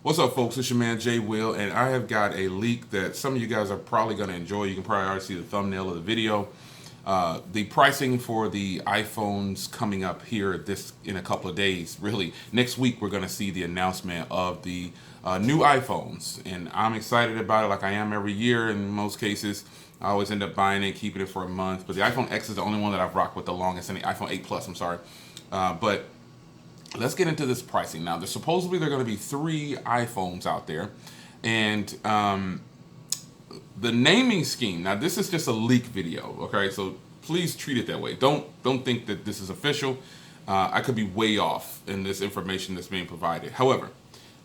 What's up, folks? It's your man Jay Will, and I have got a leak that some of you guys are probably going to enjoy. You can probably already see the thumbnail of the video. The pricing for the iPhones coming up here in a couple of days. Really, next week we're going to see the announcement of the new iPhones, and I'm excited about it like I am every year in most cases. I always end up buying it, keeping it for a month, but the iPhone X is the only one that I've rocked with the longest, and the iPhone 8 Plus, I'm sorry. But let's get into this pricing now. There's supposedly there are going to be 3 iPhones out there, and the naming scheme. Now, this is just a leak video, okay? So please treat it that way. Don't think that this is official. I could be way off in this information that's being provided. However,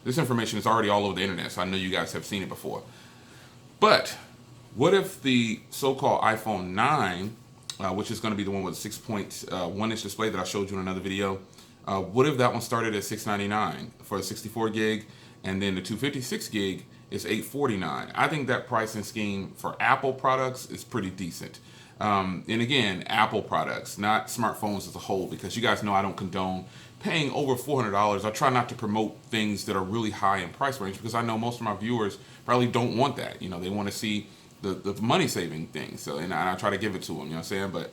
this information is already all over the internet, so I know you guys have seen it before. But what if the so-called iPhone 9, which is going to be the one with a 6.1-inch display that I showed you in another video, what if that one started at $699 for a 64 gig, and then the 256 gig is $849? I think that pricing scheme for Apple products is pretty decent. And again, Apple products, not smartphones as a whole, because you guys know I don't condone paying over $400. I try not to promote things that are really high in price range because I know most of my viewers probably don't want that. You know, they want to see the money saving thing. So, and I try to give it to them. You know what I'm saying? But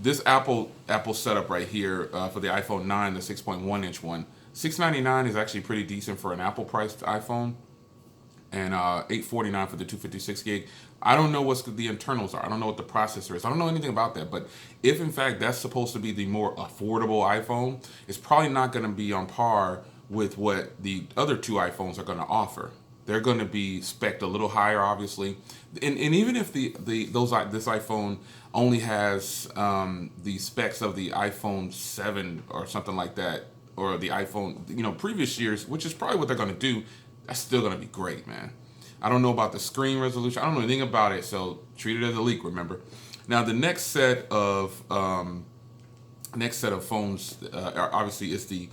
this Apple setup right here for the iPhone 9, the 6.1-inch one, $699 is actually pretty decent for an Apple priced iPhone, and $849 for the 256 gig. I don't know what the internals are. I don't know what the processor is. I don't know anything about that. But if in fact that's supposed to be the more affordable iPhone, it's probably not going to be on par with what the other 2 iPhones are going to offer. They're going to be spec'd a little higher, obviously, and even if this iPhone only has the specs of the iPhone 7 or something like that, or the iPhone, previous years, which is probably what they're going to do, that's still going to be great, man. I don't know about the screen resolution. I don't know anything about it, so treat it as a leak. Remember. Now the next set of phones obviously is the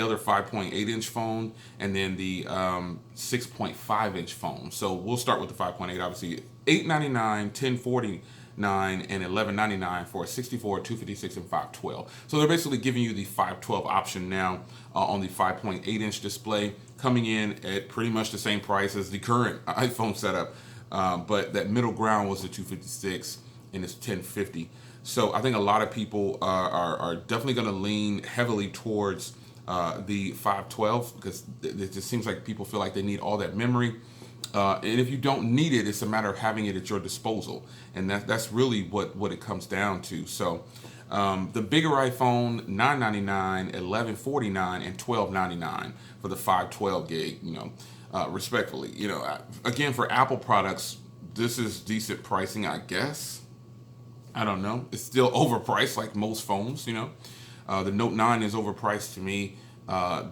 other 5.8-inch phone, and then the 6.5-inch phone. So we'll start with the 5.8. Obviously, $899, $1049, and $1199 for a 64, 256, and 512. So they're basically giving you the 512 option now on the 5.8-inch display, coming in at pretty much the same price as the current iPhone setup. But that middle ground was the 256, and it's 1050. So I think a lot of people are definitely going to lean heavily towards the 512 because it just seems like people feel like they need all that memory. And if you don't need it, it's a matter of having it at your disposal. And that's really what it comes down to. So the bigger iPhone, $999, $1149, and $1299 for the 512 gig, respectfully. Again, for Apple products, this is decent pricing, I guess. I don't know. It's still overpriced like most phones, The Note 9 is overpriced to me. We're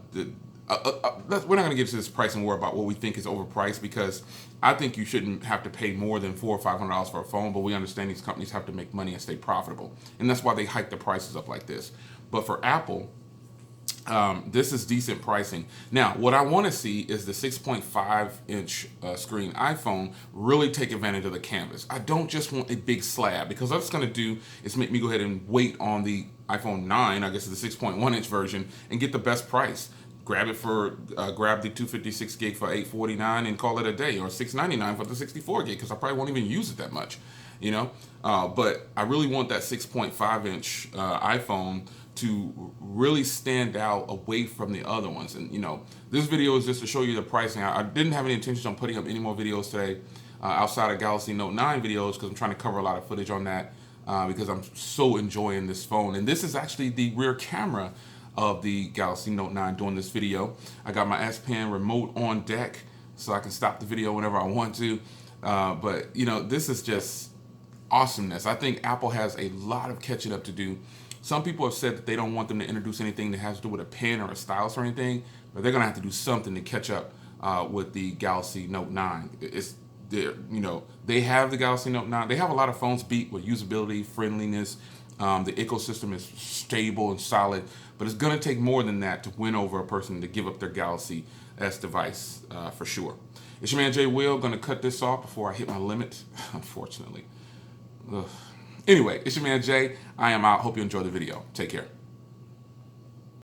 not going to get to this pricing war about what we think is overpriced, because I think you shouldn't have to pay more than $400 or $500 for a phone, but we understand these companies have to make money and stay profitable. And that's why they hike the prices up like this. But for Apple, this is decent pricing. Now, what I want to see is the 6.5-inch screen iPhone really take advantage of the canvas. I don't just want a big slab, because what it's going to do is make me go ahead and wait on the iPhone 9, I guess it's the 6.1-inch version, and get the best price. Grab the 256 gig for $849 and call it a day, or $699 for the 64 gig, because I probably won't even use it that much, But I really want that 6.5-inch iPhone to really stand out away from the other ones. And this video is just to show you the pricing. I didn't have any intention on putting up any more videos today outside of Galaxy Note 9 videos, because I'm trying to cover a lot of footage on that because I'm so enjoying this phone. And this is actually the rear camera of the Galaxy Note 9 doing this video. I got my S Pen remote on deck so I can stop the video whenever I want to. But this is just awesomeness. I think Apple has a lot of catching up to do. Some people have said that they don't want them to introduce anything that has to do with a pen or a stylus or anything, but they're gonna have to do something to catch up with the Galaxy Note 9. They have the Galaxy Note 9. They have a lot of phones beat with usability, friendliness. The ecosystem is stable and solid, but it's going to take more than that to win over a person to give up their Galaxy S device for sure. It's your man Jay Will. Going to cut this off before I hit my limit, unfortunately. Anyway, it's your man Jay. I am out. Hope you enjoy the video. Take care.